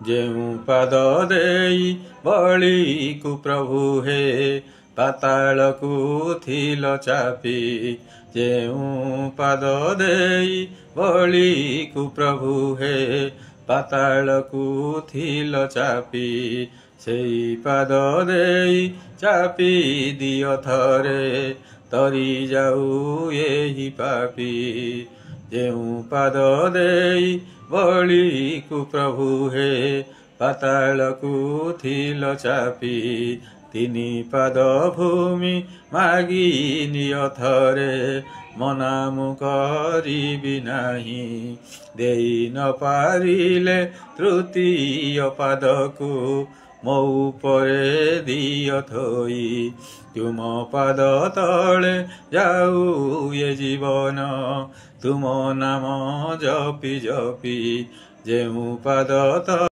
जेउ पाद देई बलिकु प्रभु हे पातालकु थिल चापी जेउ पाद देई बलिकु प्रभु हे पातालकु थिल चापी सेई पाद देई चापी दियो थरे तरी जाऊ एही पापी जेउ पाद देई बलिकु प्रभु हे पातालकु थिल चापी तिनी पाद भूमि मागी नियो थरे मनामु करिबि नाही देई न पारिले तृतीय पादकु मो उपरे दियो थोई तुम पाद तले जाऊ ये जीवन तुम नाम जपि जपि जेउ पाद